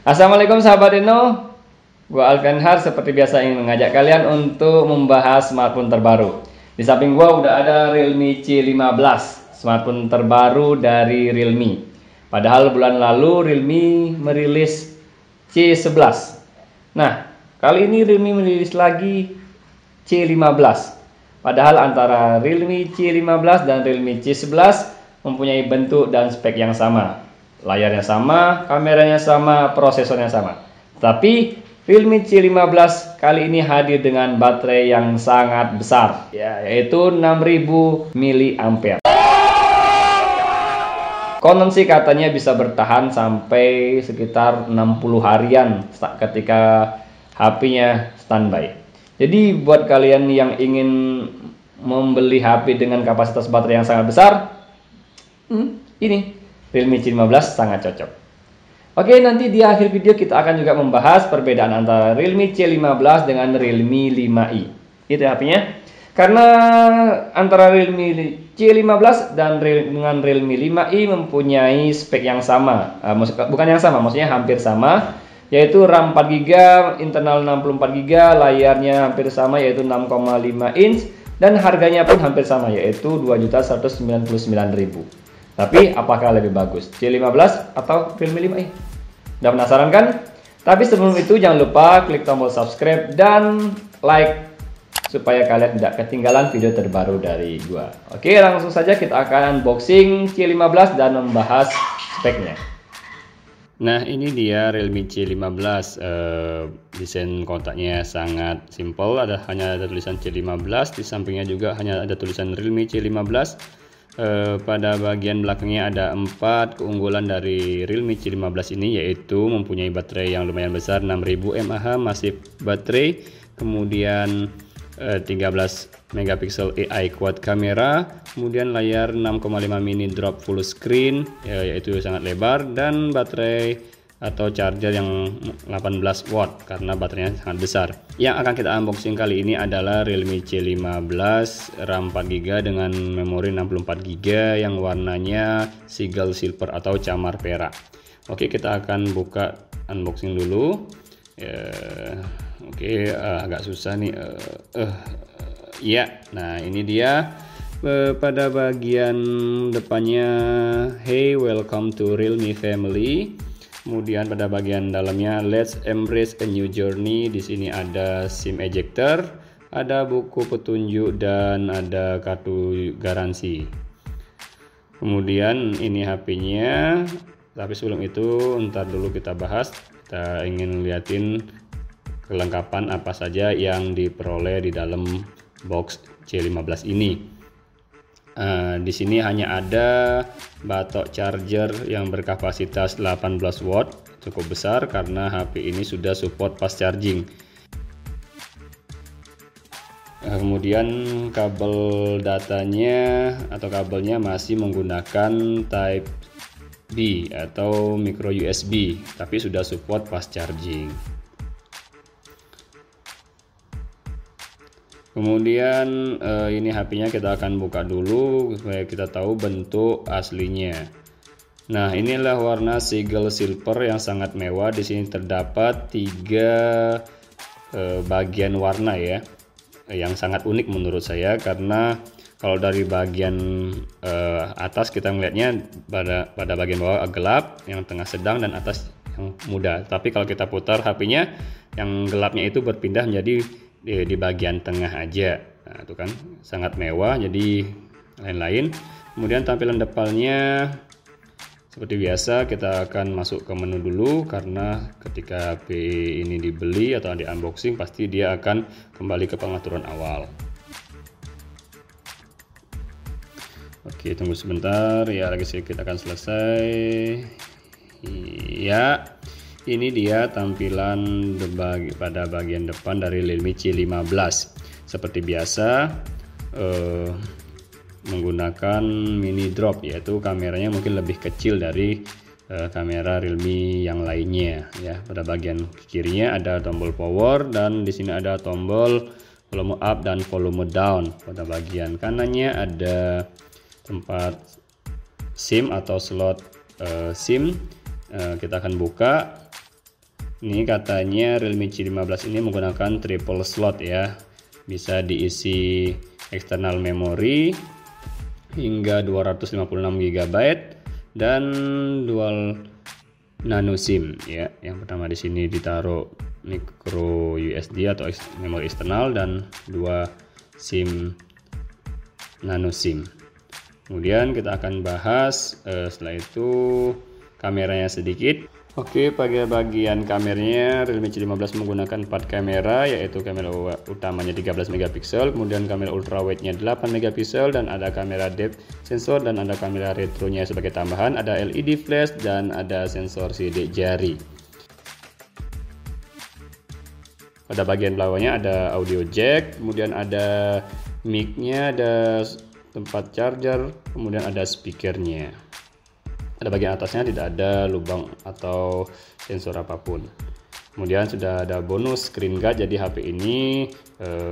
Assalamualaikum sahabat Reno, gua Alvenhar seperti biasa ingin mengajak kalian untuk membahas smartphone terbaru. Di samping gua udah ada Realme C15, smartphone terbaru dari Realme. Padahal bulan lalu Realme merilis C11. Nah, kali ini Realme merilis lagi C15. Padahal antara Realme C15 dan Realme C11 mempunyai bentuk dan spek yang sama. Layarnya sama, kameranya sama, prosesornya sama. Tapi Realme C15 kali ini hadir dengan baterai yang sangat besar, yaitu 6000 mAh. Konon sih katanya bisa bertahan sampai sekitar 60 harian ketika HP-nya standby. Jadi buat kalian yang ingin membeli HP dengan kapasitas baterai yang sangat besar, ini Realme C15 sangat cocok. Oke, nanti di akhir video kita akan juga membahas perbedaan antara Realme C15 dengan Realme 5i. Itu HP-nya. Karena antara Realme C15 dan dengan Realme 5i mempunyai spek yang sama. Bukan yang sama, maksudnya hampir sama, yaitu RAM 4GB, internal 64GB, layarnya hampir sama yaitu 6,5 inch, dan harganya pun hampir sama yaitu 2.199.000. Tapi apakah lebih bagus C15 atau Realme 5i? Udah penasaran kan? Tapi sebelum itu jangan lupa klik tombol subscribe dan like supaya kalian tidak ketinggalan video terbaru dari gua. Oke, langsung saja kita akan unboxing C15 dan membahas speknya. Nah, ini dia Realme C15. Desain kotaknya sangat simple, hanya ada tulisan C15, di sampingnya juga hanya ada tulisan Realme C15. Pada bagian belakangnya ada 4 keunggulan dari Realme C15 ini, yaitu mempunyai baterai yang lumayan besar 6000 mAh masif baterai, kemudian 13 megapiksel AI quad kamera, kemudian layar 6,5 mini drop full screen, yaitu sangat lebar, dan baterai atau charger yang 18 watt karena baterainya sangat besar. Yang akan kita unboxing kali ini adalah Realme C15 RAM 4GB dengan memori 64GB yang warnanya Seagull Silver atau camar perak. Oke, kita akan buka unboxing dulu. Oke, agak susah nih. Ya, nah ini dia. Pada bagian depannya, hey, welcome to Realme family. Kemudian pada bagian dalamnya, let's embrace a new journey. Di sini ada SIM ejector, ada buku petunjuk, dan ada kartu garansi. Kemudian ini HP-nya. Tapi sebelum itu, ntar dulu kita bahas. Kita ingin liatin kelengkapan apa saja yang diperoleh di dalam box C15 ini. Di sini hanya ada batok charger yang berkapasitas 18 watt, cukup besar karena HP ini sudah support fast charging. Kemudian kabel datanya atau kabelnya masih menggunakan Type B atau micro USB, tapi sudah support fast charging. Kemudian ini HP-nya kita akan buka dulu supaya kita tahu bentuk aslinya. Nah, inilah warna Seagull Silver yang sangat mewah. Di sini terdapat 3 bagian warna ya, yang sangat unik menurut saya, karena kalau dari bagian atas kita melihatnya pada bagian bawah gelap, yang tengah sedang, dan atas yang muda. Tapi kalau kita putar HP-nya, yang gelapnya itu berpindah menjadi di bagian tengah aja. Nah, itu kan sangat mewah, jadi lain-lain. Kemudian tampilan depannya seperti biasa, kita akan masuk ke menu dulu karena ketika HP ini dibeli atau di unboxing pasti dia akan kembali ke pengaturan awal. Oke, tunggu sebentar ya, lagi sedikit akan selesai. Ya, ini dia tampilan pada bagian depan dari Realme C15. Seperti biasa, menggunakan mini drop, yaitu kameranya mungkin lebih kecil dari kamera Realme yang lainnya ya. Pada bagian kirinya ada tombol power, dan di sini ada tombol volume up dan volume down. Pada bagian kanannya ada tempat SIM atau slot SIM. Kita akan buka. Ini katanya Realme C15 ini menggunakan triple slot ya, bisa diisi external memory hingga 256 GB dan dual nano SIM ya. Yang pertama di sini ditaruh micro USB atau memori eksternal dan 2 SIM nano SIM. Kemudian kita akan bahas setelah itu kameranya sedikit. Oke, pada bagian kameranya Realme C15 menggunakan 4 kamera, yaitu kamera utamanya 13 megapiksel, kemudian kamera ultrawide-nya 8 megapiksel, dan ada kamera depth sensor dan ada kamera retronya sebagai tambahan, ada LED flash dan ada sensor sidik jari. Pada bagian belakangnya ada audio jack, kemudian ada mic-nya, ada tempat charger, kemudian ada speakernya. Pada bagian atasnya tidak ada lubang atau sensor apapun. Kemudian sudah ada bonus screen guard, jadi HP ini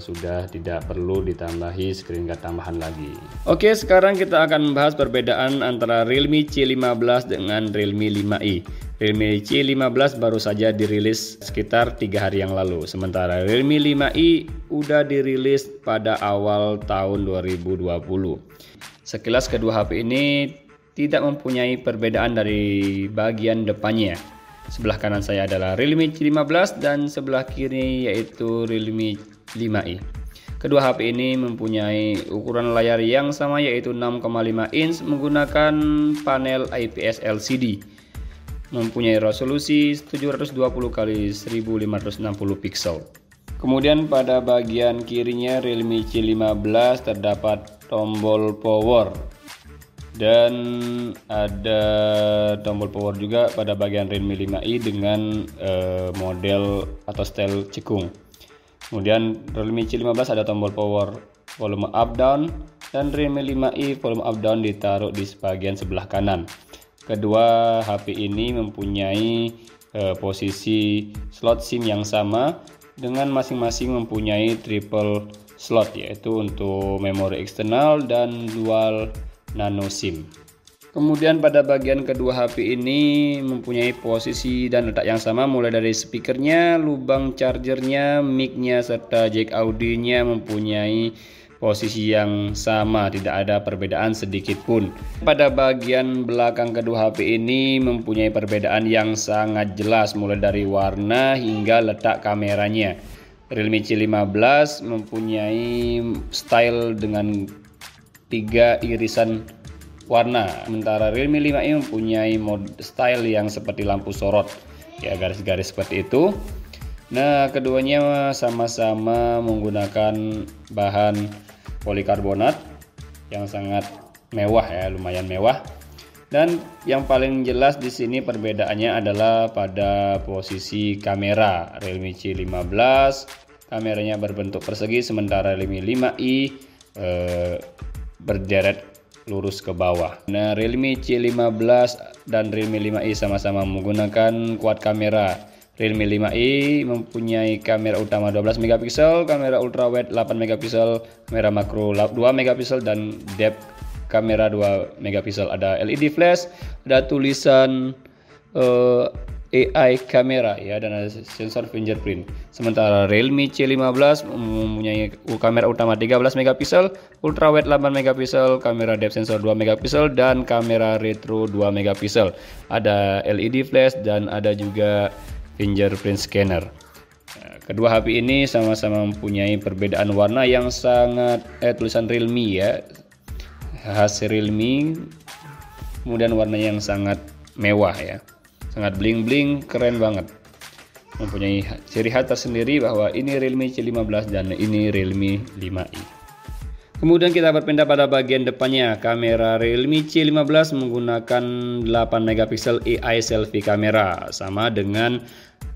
sudah tidak perlu ditambahi screen guard tambahan lagi. Oke, sekarang kita akan membahas perbedaan antara Realme C15 dengan Realme 5i. Realme C15 baru saja dirilis sekitar 3 hari yang lalu, sementara Realme 5i udah dirilis pada awal tahun 2020. Sekilas kedua HP ini tidak mempunyai perbedaan dari bagian depannya. Sebelah kanan saya adalah Realme C15 dan sebelah kiri yaitu Realme 5i. Kedua HP ini mempunyai ukuran layar yang sama yaitu 6,5 inch menggunakan panel IPS LCD. Mempunyai resolusi 720 x 1560 pixel. Kemudian pada bagian kirinya Realme C15 terdapat tombol power. Dan ada tombol power juga pada bagian Realme 5i dengan model atau style cekung. Kemudian Realme C15 ada tombol power volume up down dan Realme 5i volume up down ditaruh di bagian sebelah kanan. Kedua HP ini mempunyai posisi slot SIM yang sama dengan masing-masing mempunyai triple slot, yaitu untuk memori eksternal dan dual nano SIM. Kemudian pada bagian kedua HP ini mempunyai posisi dan letak yang sama, mulai dari speakernya, lubang chargernya, mic-nya serta jack audio-nya mempunyai posisi yang sama, tidak ada perbedaan sedikit pun. Pada bagian belakang kedua HP ini mempunyai perbedaan yang sangat jelas, mulai dari warna hingga letak kameranya. Realme C15 mempunyai style dengan 3 irisan warna, sementara Realme 5i mempunyai mode style yang seperti lampu sorot ya, garis-garis seperti itu. Nah, keduanya sama-sama menggunakan bahan polikarbonat yang sangat mewah ya, lumayan mewah. Dan yang paling jelas di sini perbedaannya adalah pada posisi kamera. Realme C15 kameranya berbentuk persegi, sementara Realme 5i berderet lurus ke bawah. Nah, Realme C15 dan Realme 5i sama-sama menggunakan quad kamera. Realme 5i mempunyai kamera utama 12 megapiksel, kamera ultrawide 8 megapiksel, kamera makro 2 megapiksel dan depth kamera 2 megapiksel. Ada LED flash, ada tulisan AI kamera ya, dan ada sensor fingerprint. Sementara Realme C15 mempunyai kamera utama 13 megapiksel, ultrawide 8 megapiksel, kamera depth sensor 2 megapiksel dan kamera retro 2 megapiksel. Ada LED flash dan ada juga fingerprint scanner. Kedua HP ini sama-sama mempunyai perbedaan warna yang sangat tulisan Realme ya, khas Realme. Kemudian warna yang sangat mewah ya, sangat bling-bling, keren banget. Mempunyai ciri khas tersendiri bahwa ini Realme C15 dan ini Realme 5i. Kemudian kita berpindah pada bagian depannya. Kamera Realme C15 menggunakan 8 megapiksel AI selfie kamera, sama dengan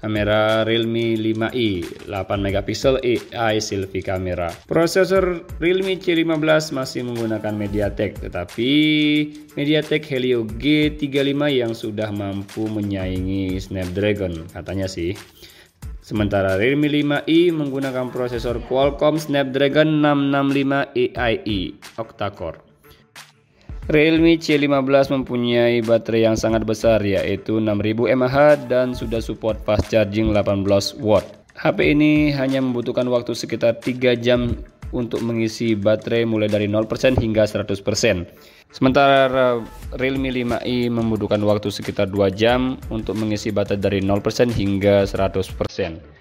kamera Realme 5i 8 megapiksel AI selfie kamera. Prosesor Realme C15 masih menggunakan MediaTek, tetapi MediaTek Helio G35 yang sudah mampu menyaingi Snapdragon katanya sih. Sementara Realme 5i menggunakan prosesor Qualcomm Snapdragon 665 AI octa-core. Realme C15 mempunyai baterai yang sangat besar, yaitu 6000 mAh dan sudah support fast charging 18 watt. HP ini hanya membutuhkan waktu sekitar 3 jam untuk mengisi baterai mulai dari 0% hingga 100%. Sementara Realme 5i membutuhkan waktu sekitar 2 jam untuk mengisi baterai dari 0% hingga 100%.